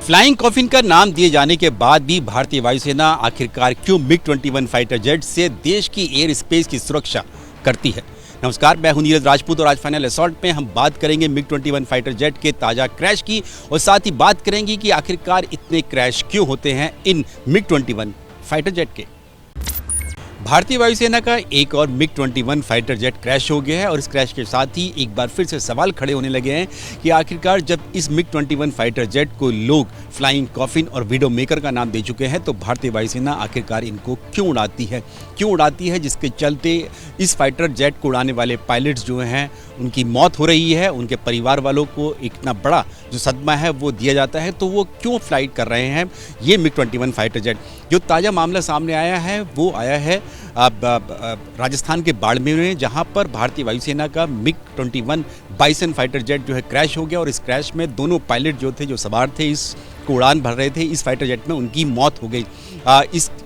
Flying coffin का नाम दिए जाने के बाद भी भारतीय वायुसेना आखिरकार क्यों मिग-21 फाइटर जेट से देश की एयर स्पेस की सुरक्षा करती है। नमस्कार, मैं हूं नीरज राजपूत और आज फाइनल असॉल्ट में हम बात करेंगे मिग-21 फाइटर जेट के ताज़ा क्रैश की और साथ ही बात करेंगे कि आखिरकार इतने क्रैश क्यों होते हैं इन मिग-21 फाइटर जेट के। भारतीय वायुसेना का एक और मिग-21 फाइटर जेट क्रैश हो गया है और इस क्रैश के साथ ही एक बार फिर से सवाल खड़े होने लगे हैं कि आखिरकार जब इस मिग-21 फाइटर जेट को लोग फ्लाइंग कॉफिन और विडो मेकर का नाम दे चुके हैं तो भारतीय वायुसेना आखिरकार इनको क्यों उड़ाती है जिसके चलते इस फाइटर जेट को उड़ाने वाले पायलट्स जो हैं उनकी मौत हो रही है, उनके परिवार वालों को इतना बड़ा जो सदमा है वो दिया जाता है। तो वो क्यों फ्लाइट कर रहे हैं ये मिग-21 फाइटर जेट। जो ताज़ा मामला सामने आया है वो आया है राजस्थान के बाड़मेर में, जहां पर भारतीय वायुसेना का मिग-21 बाइसन फाइटर जेट जो है क्रैश हो गया और इस क्रैश में दोनों पायलट जो थे, जो सवार थे, इस उड़ान भर रहे थे इस फाइटर जेट में, उनकी मौत हो गई।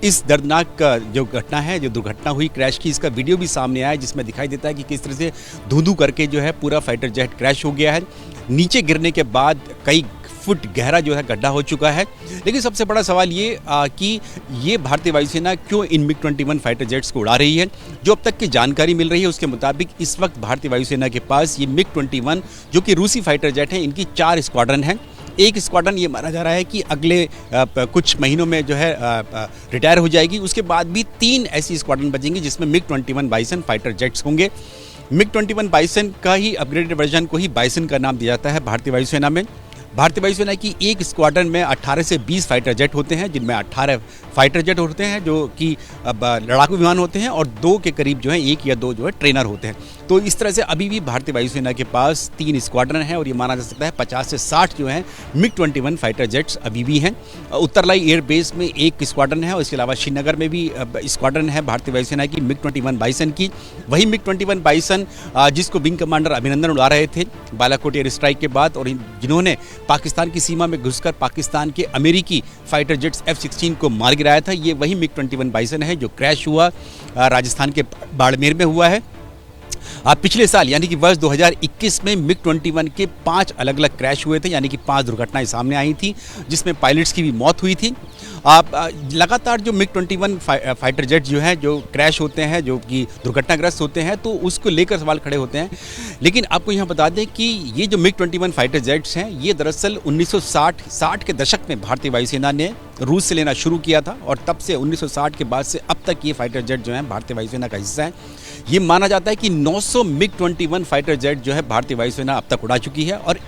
इस दर्दनाक जो घटना है, जो दुर्घटना हुई क्रैश की, इसका वीडियो भी सामने आया जिसमें दिखाई देता है कि किस तरह से धू-धू करके जो है पूरा फाइटर जेट क्रैश हो गया है। नीचे गिरने के बाद कई फुट गहरा जो है गड्ढा हो चुका है। लेकिन सबसे बड़ा सवाल ये कि ये भारतीय वायुसेना क्यों इन मिग-21 फाइटर जेट्स को उड़ा रही है। जो अब तक की जानकारी मिल रही है उसके मुताबिक इस वक्त भारतीय वायुसेना के पास ये मिग-21 जो कि रूसी फाइटर जेट हैं, इनकी 4 स्क्वाड्रन हैं। एक स्क्वाड्रन ये माना जा रहा है कि अगले कुछ महीनों में जो है रिटायर हो जाएगी। उसके बाद भी 3 ऐसी स्क्वाड्रन बचेंगी जिसमें मिग-21 बाइसन फाइटर जेट्स होंगे। मिग-21 बाइसन का ही अपग्रेडेड वर्जन को ही बाइसन का नाम दिया जाता है भारतीय वायुसेना में। भारतीय वायुसेना की एक स्क्वाड्रन में 18 से 20 फाइटर जेट होते हैं, जिनमें 18 फाइटर जेट होते हैं जो कि लड़ाकू विमान होते हैं और 2 के करीब जो है 1 या 2 जो है ट्रेनर होते हैं। तो इस तरह से अभी भी भारतीय वायुसेना के पास 3 स्क्वाड्रन हैं और ये माना जा सकता है 50 से 60 जो हैं मिग-21 फाइटर जेट्स अभी भी हैं। उत्तरलाई एयर बेस में एक स्क्वाड्रन है और इसके अलावा श्रीनगर में भी स्क्वाड्रन है भारतीय वायुसेना की मिग-21 बाइसन की। वही मिग-21 बाइसन जिसको विंग कमांडर अभिनंदन उड़ा रहे थे बालाकोट एयर स्ट्राइक के बाद और जिन्होंने पाकिस्तान की सीमा में घुसकर पाकिस्तान के अमेरिकी फाइटर जेट्स F-16 को मार गिराया था, ये वही मिग-21 बाइसन है जो क्रैश हुआ राजस्थान के बाड़मेर में हुआ है। पिछले साल यानी कि वर्ष 2021 में मिग-21 के 5 अलग अलग क्रैश हुए थे, यानी कि 5 दुर्घटनाएं सामने आई थी जिसमें पायलट्स की भी मौत हुई थी। लगातार जो मिग-21 फाइटर जेट जो हैं जो क्रैश होते हैं, जो कि दुर्घटनाग्रस्त होते हैं, तो उसको लेकर सवाल खड़े होते हैं। लेकिन आपको यहाँ बता दें कि ये जो मिग-21 फाइटर जेट्स हैं ये दरअसल 1960 के दशक में भारतीय वायुसेना ने रूस से लेना शुरू किया था और तब से 1960 के बाद से अब तक ये फाइटर जेट जो हैं भारतीय वायुसेना का हिस्सा है। ये माना जाता है कि 900 मिग-21 फाइटर जेट जो है भारतीय वायुसेना अब तक उड़ा चुकी है और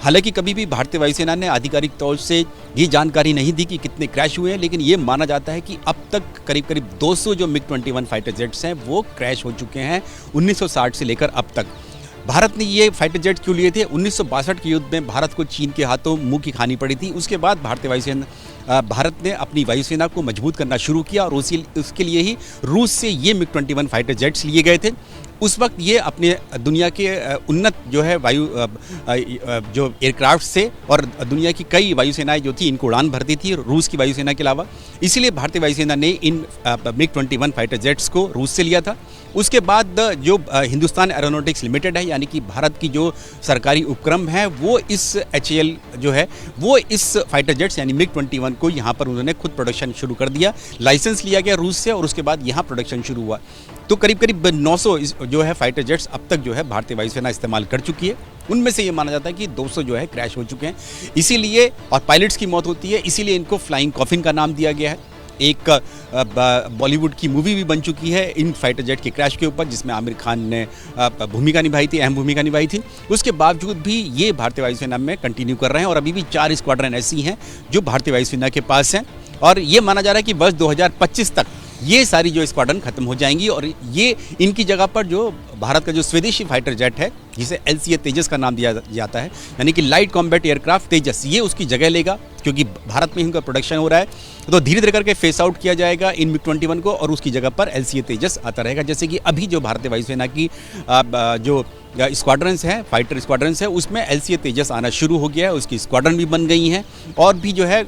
हालांकि कभी भी भारतीय वायुसेना ने आधिकारिक तौर से ये जानकारी नहीं दी कि कितने क्रैश हुए हैं, लेकिन ये माना जाता है कि अब तक करीब 200 जो मिग-21 फाइटर जेट्स हैं वो क्रैश हो चुके हैं 1960 से लेकर अब तक। भारत ने ये फाइटर जेट क्यों लिए थे? 1962 के युद्ध में भारत को चीन के हाथों मुंह की खानी पड़ी थी। उसके बाद भारत ने अपनी वायुसेना को मजबूत करना शुरू किया और उसके लिए ही रूस से ये मिग-21 फाइटर जेट्स लिए गए थे। उस वक्त ये अपने दुनिया के उन्नत जो है जो एयरक्राफ्ट से और दुनिया की कई वायुसेनाएं जो थी इनको उड़ान भरती थी रूस की वायुसेना के अलावा। इसीलिए भारतीय वायुसेना ने इन मिग-21 फाइटर जेट्स को रूस से लिया था। उसके बाद जो हिंदुस्तान एरोनॉटिक्स लिमिटेड है, यानी कि भारत की जो सरकारी उपक्रम है, वो इस HAL जो है वो इस फाइटर जेट्स यानी मिग-21 को यहाँ पर उन्होंने खुद प्रोडक्शन शुरू कर दिया। लाइसेंस लिया गया रूस से और उसके बाद यहाँ प्रोडक्शन शुरू हुआ। तो करीब 900 जो है फाइटर जेट्स अब तक जो है भारतीय वायुसेना इस्तेमाल कर चुकी है। उनमें से ये माना जाता है कि 200 जो है क्रैश हो चुके हैं, इसीलिए और पायलट्स की मौत होती है, इसीलिए इनको फ्लाइंग कॉफिन का नाम दिया गया है। एक बॉलीवुड की मूवी भी बन चुकी है इन फाइटर जेट के क्रैश के ऊपर जिसमें आमिर खान ने भूमिका निभाई थी, अहम भूमिका निभाई थी। उसके बावजूद भी ये भारतीय वायुसेना में कंटिन्यू कर रहे हैं और अभी भी 4 स्क्वाड्रन ऐसी हैं जो भारतीय वायुसेना के पास हैं और ये माना जा रहा है कि वर्ष 2025 तक ये सारी जो स्क्वाड्रन खत्म हो जाएंगी और ये इनकी जगह पर जो भारत का जो स्वदेशी फाइटर जेट है जिसे LCA तेजस का नाम दिया जाता है, यानी कि लाइट कॉम्बैट एयरक्राफ्ट तेजस, ये उसकी जगह लेगा क्योंकि भारत में इनका प्रोडक्शन हो रहा है। तो धीरे धीरे करके फेस आउट किया जाएगा इन मिग-21 को और उसकी जगह पर LCA तेजस आता रहेगा। जैसे कि अभी जो भारतीय वायुसेना की जो स्क्वाड्रंस हैं, फाइटर स्क्वाड्रंस है, उसमें LCA तेजस आना शुरू हो गया है, उसकी स्क्वाड्रन भी बन गई हैं और भी जो है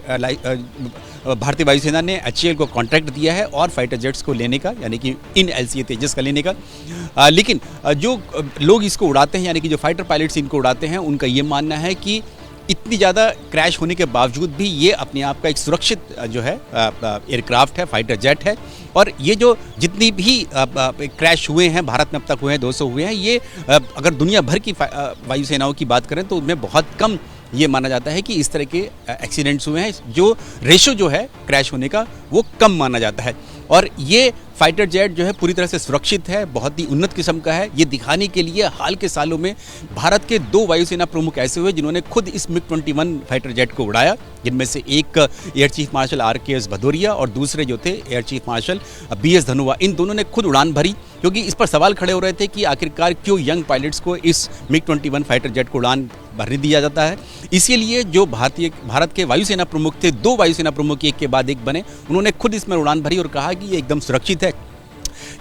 भारतीय वायुसेना ने HAL को कॉन्ट्रैक्ट दिया है और फाइटर जेट्स को लेने का, यानी कि इन LCA तेजस का लेने का। लेकिन जो लोग इसको उड़ाते हैं, यानी कि जो फाइटर पायलट्स इनको उड़ाते हैं, उनका ये मानना है कि इतनी ज़्यादा क्रैश होने के बावजूद भी ये अपने आप का एक सुरक्षित जो है एयरक्राफ्ट है, फाइटर जेट है। और ये जो जितनी भी क्रैश हुए हैं भारत में अब तक हुए हैं, 200 हुए हैं, ये अगर दुनिया भर की वायुसेनाओं की बात करें तो उनमें बहुत कम ये माना जाता है कि इस तरह के एक्सीडेंट्स हुए हैं। जो रेशो जो है क्रैश होने का वो कम माना जाता है। और ये फाइटर जेट जो है पूरी तरह से सुरक्षित है, बहुत ही उन्नत किस्म का है। ये दिखाने के लिए हाल के सालों में भारत के 2 वायुसेना प्रमुख ऐसे हुए जिन्होंने खुद इस MiG-21 फाइटर जेट को उड़ाया, जिनमें से एक air chief marshal RKS Bhadauria और दूसरे जो थे air chief marshal BS Dhanoa. इन दोनों ने खुद उड़ान भरी, क्योंकि इस पर सवाल खड़े हो रहे थे कि आखिरकार क्यों यंग पायलट्स को इस MiG-21 फाइटर जेट को उड़ान भरने दिया जाता है। इसीलिए जो भारत के वायुसेना प्रमुख थे, 2 वायुसेना प्रमुख एक के बाद एक बने, उन्होंने खुद इसमें उड़ान भरी और कहा कि ये एकदम सुरक्षित है,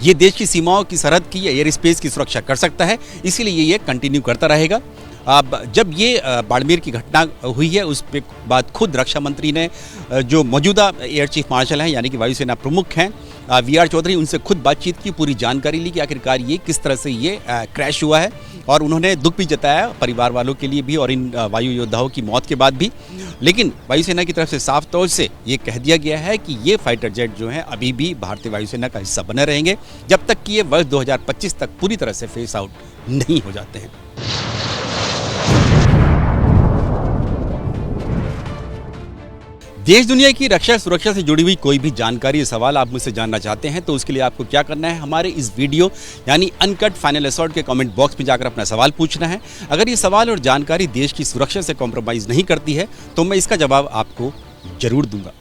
ये देश की सीमाओं की सरहद की या एयर स्पेस की सुरक्षा कर सकता है, इसीलिए ये कंटिन्यू करता रहेगा। अब जब ये बाड़मेर की घटना हुई है उस पे बाद खुद रक्षा मंत्री ने जो मौजूदा एयर चीफ मार्शल हैं यानी कि वायुसेना प्रमुख हैं VR चौधरी, उनसे खुद बातचीत की, पूरी जानकारी ली कि आखिरकार ये किस तरह से ये क्रैश हुआ है। और उन्होंने दुख भी जताया परिवार वालों के लिए भी और इन वायु योद्धाओं की मौत के बाद भी। लेकिन वायुसेना की तरफ से साफ तौर से ये कह दिया गया है कि ये फाइटर जेट जो हैं अभी भी भारतीय वायुसेना का हिस्सा बने रहेंगे जब तक कि ये वर्ष 2025 तक पूरी तरह से फेस आउट नहीं हो जाते हैं। देश दुनिया की रक्षा सुरक्षा से जुड़ी हुई कोई भी जानकारी, सवाल आप मुझसे जानना चाहते हैं तो उसके लिए आपको क्या करना है, हमारे इस वीडियो यानी अनकट फाइनल असॉल्ट के कमेंट बॉक्स में जाकर अपना सवाल पूछना है। अगर ये सवाल और जानकारी देश की सुरक्षा से कॉम्प्रोमाइज़ नहीं करती है तो मैं इसका जवाब आपको जरूर दूंगा।